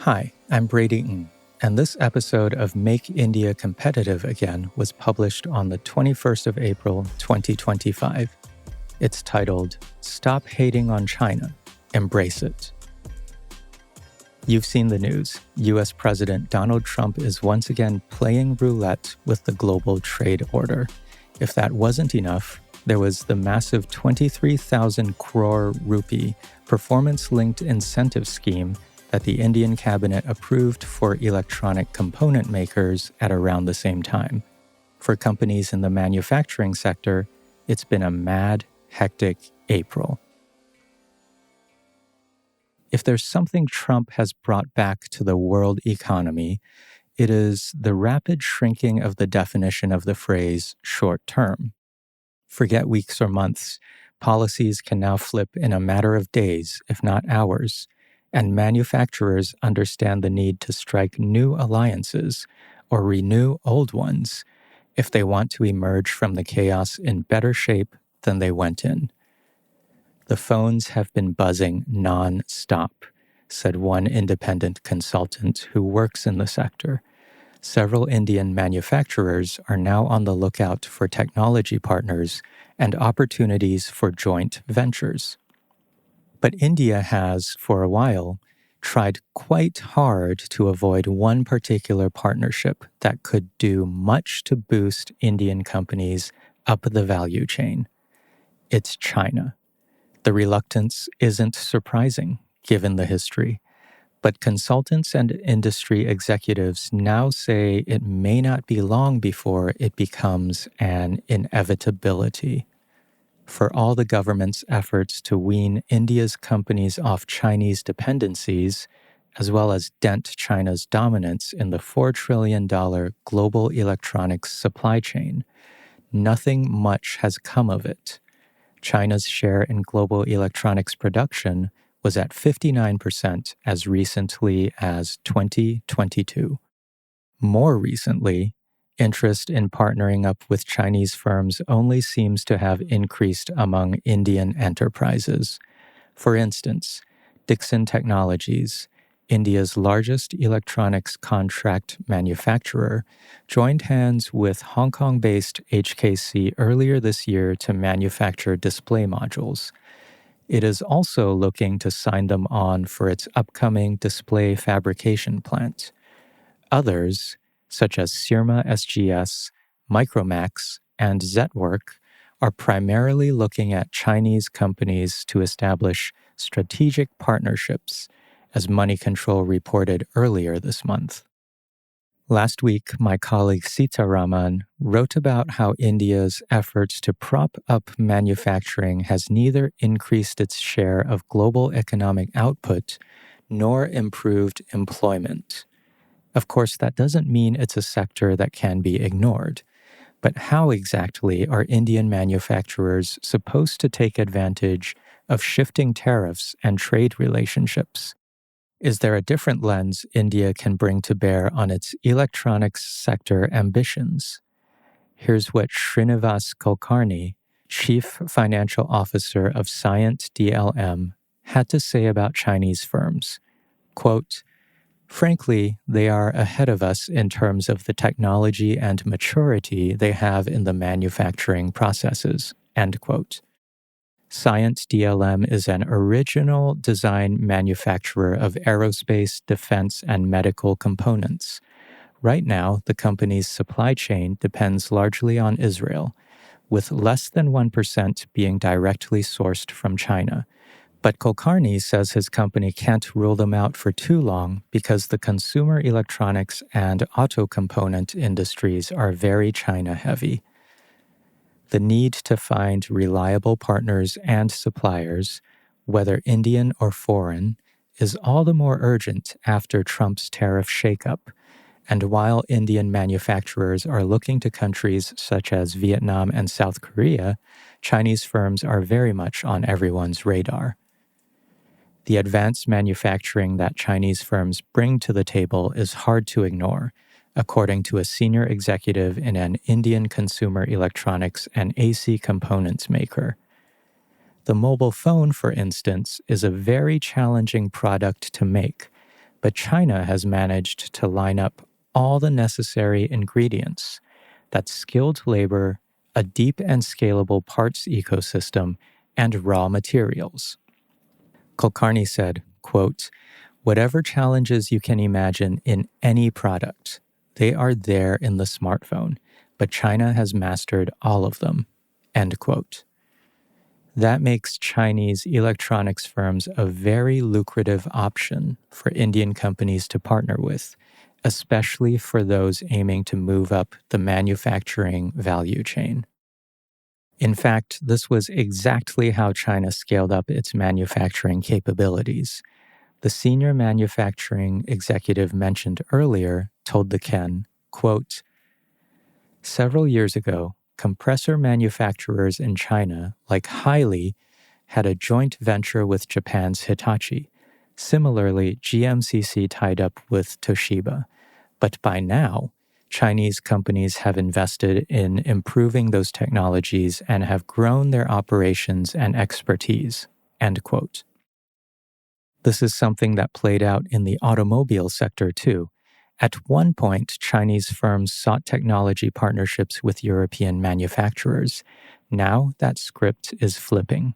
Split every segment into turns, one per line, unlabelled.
Hi, I'm Brady Ng, and this episode of Make India Competitive Again was published on the 21st of April, 2025. It's titled, Stop Hating on China, Embrace It. You've seen the news. US President Donald Trump is once again playing roulette with the global trade order. If that wasn't enough, there was the massive 23,000 crore rupee performance-linked incentive scheme that the Indian cabinet approved for electronic component makers at around the same time. For companies in the manufacturing sector, it's been a mad, hectic April. If there's something Trump has brought back to the world economy, it is the rapid shrinking of the definition of the phrase short term. Forget weeks or months. Policies can now flip in a matter of days, if not hours, and manufacturers understand the need to strike new alliances or renew old ones if they want to emerge from the chaos in better shape than they went in. The phones have been buzzing non-stop, said one independent consultant who works in the sector. Several Indian manufacturers are now on the lookout for technology partners and opportunities for joint ventures. But India has, for a while, tried quite hard to avoid one particular partnership that could do much to boost Indian companies up the value chain. It's China. The reluctance isn't surprising, given the history. But consultants and industry executives now say it may not be long before it becomes an inevitability. For all the government's efforts to wean India's companies off Chinese dependencies, as well as dent China's dominance in the $4 trillion global electronics supply chain, nothing much has come of it. China's share in global electronics production was at 59% as recently as 2022. More recently, interest in partnering up with Chinese firms only seems to have increased among Indian enterprises. For instance, Dixon Technologies, India's largest electronics contract manufacturer, joined hands with Hong Kong-based HKC earlier this year to manufacture display modules. It is also looking to sign them on for its upcoming display fabrication plant. Others, such as Syrma SGS, Micromax, and Zetwork, are primarily looking at Chinese companies to establish strategic partnerships, as Money Control reported earlier this month. Last week, my colleague Sita Raman wrote about how India's efforts to prop up manufacturing has neither increased its share of global economic output nor improved employment. Of course, that doesn't mean it's a sector that can be ignored. But how exactly are Indian manufacturers supposed to take advantage of shifting tariffs and trade relationships? Is there a different lens India can bring to bear on its electronics sector ambitions? Here's what Srinivas Kulkarni, Chief Financial Officer of Cyient DLM, had to say about Chinese firms. Quote, "Frankly, they are ahead of us in terms of the technology and maturity they have in the manufacturing processes." End quote. Cyient DLM is an original design manufacturer of aerospace, defense, and medical components. Right now, the company's supply chain depends largely on Israel, with less than 1% being directly sourced from China. But Kulkarni says his company can't rule them out for too long because the consumer electronics and auto component industries are very China-heavy. The need to find reliable partners and suppliers, whether Indian or foreign, is all the more urgent after Trump's tariff shakeup. And while Indian manufacturers are looking to countries such as Vietnam and South Korea, Chinese firms are very much on everyone's radar. The advanced manufacturing that Chinese firms bring to the table is hard to ignore, according to a senior executive in an Indian consumer electronics and AC components maker. The mobile phone, for instance, is a very challenging product to make, But China has managed to line up all the necessary ingredients. That's skilled labor, a deep and scalable parts ecosystem, and raw materials. Kulkarni said, quote, "Whatever challenges you can imagine in any product, they are there in the smartphone, but China has mastered all of them." End quote. That makes Chinese electronics firms a very lucrative option for Indian companies to partner with, especially for those aiming to move up the manufacturing value chain. In fact, this was exactly how China scaled up its manufacturing capabilities. The senior manufacturing executive mentioned earlier told the Ken, quote, "Several years ago, compressor manufacturers in China, like Highly, had a joint venture with Japan's Hitachi. Similarly, GMCC tied up with Toshiba. But by now, Chinese companies have invested in improving those technologies and have grown their operations and expertise." End quote. This is something that played out in the automobile sector too. At one point, Chinese firms sought technology partnerships with European manufacturers. Now that script is flipping.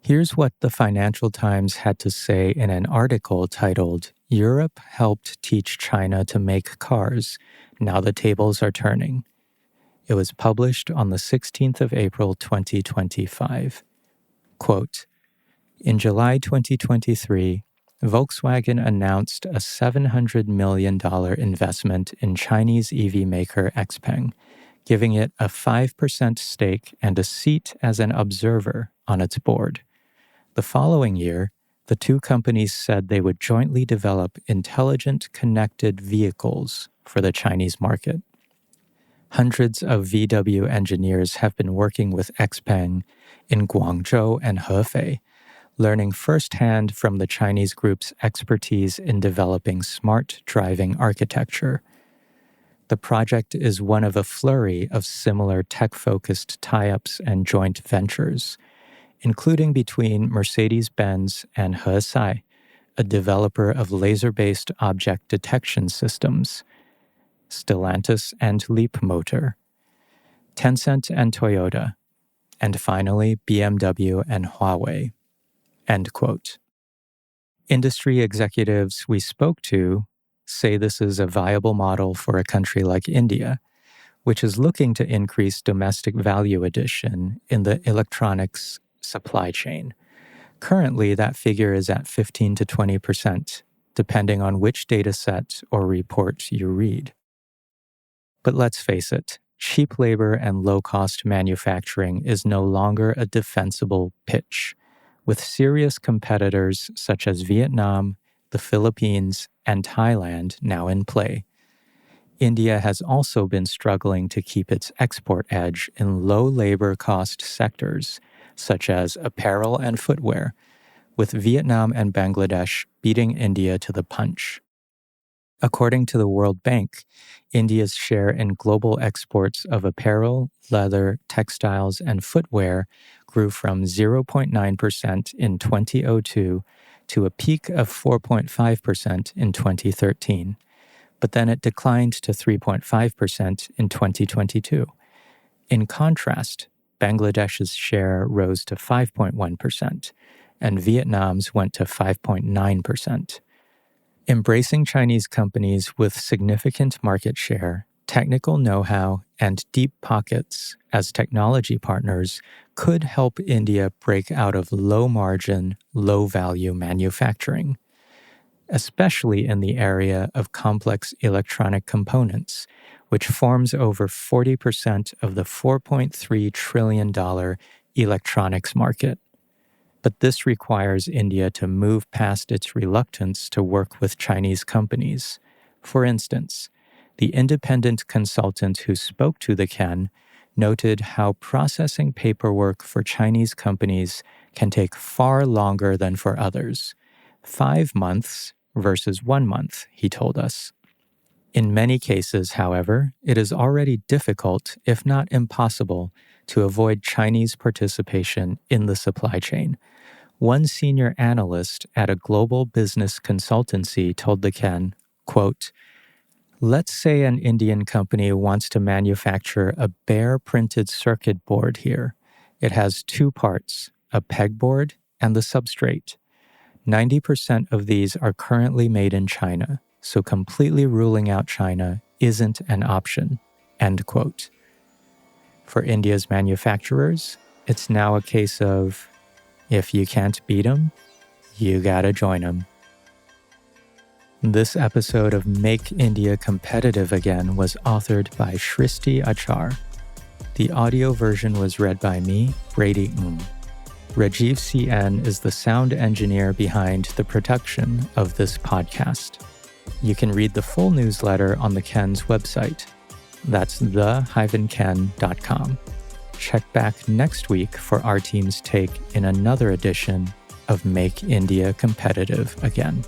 Here's what the Financial Times had to say in an article titled, "Europe Helped Teach China to Make Cars. Now the Tables Are Turning." It was published on the 16th of April, 2025. Quote, "In July 2023, Volkswagen announced a $700 million investment in Chinese EV maker XPeng, giving it a 5% stake and a seat as an observer on its board. The following year, the two companies said they would jointly develop intelligent connected vehicles for the Chinese market. Hundreds of VW engineers have been working with XPeng in Guangzhou and Hefei, learning firsthand from the Chinese group's expertise in developing smart driving architecture. The project is one of a flurry of similar tech-focused tie-ups and joint ventures, including between Mercedes-Benz and Hesai, a developer of laser-based object detection systems, Stellantis and Leapmotor, Tencent and Toyota, and finally BMW and Huawei." End quote. Industry executives we spoke to say this is a viable model for a country like India, which is looking to increase domestic value addition in the electronics supply chain. Currently, that figure is at 15 to 20%, depending on which data set or report you read. But let's face it, cheap labor and low-cost manufacturing is no longer a defensible pitch, with serious competitors such as Vietnam, the Philippines, and Thailand now in play. India has also been struggling to keep its export edge in low labor cost sectors, such as apparel and footwear, with Vietnam and Bangladesh beating India to the punch. According to the World Bank, India's share in global exports of apparel, leather, textiles, and footwear grew from 0.9% in 2002 to a peak of 4.5% in 2013. But then it declined to 3.5% in 2022. In contrast, Bangladesh's share rose to 5.1%, and Vietnam's went to 5.9%. Embracing Chinese companies with significant market share, technical know-how, and deep pockets as technology partners could help India break out of low-margin, low-value manufacturing, especially in the area of complex electronic components, which forms over 40% of the $4.3 trillion electronics market. But this requires India to move past its reluctance to work with Chinese companies. For instance, the independent consultant who spoke to the Ken noted how processing paperwork for Chinese companies can take far longer than for others. 5 months versus 1 month, he told us. In many cases, however, it is already difficult, if not impossible, to avoid Chinese participation in the supply chain. One senior analyst at a global business consultancy told the Ken, quote, "Let's say an Indian company wants to manufacture a bare printed circuit board here. It has two parts, a pegboard and the substrate. 90% of these are currently made in China, so completely ruling out China isn't an option." End quote. For India's manufacturers, it's now a case of, if you can't beat 'em, you gotta join 'em. This episode of Make India Competitive Again was authored by Shristi Achar. The audio version was read by me, Brady Ng. Rajiv CN is the sound engineer behind the production of this podcast. You can read the full newsletter on the Ken's website. That's the-ken.com. Check back next week for our team's take in another edition of Make India Competitive Again.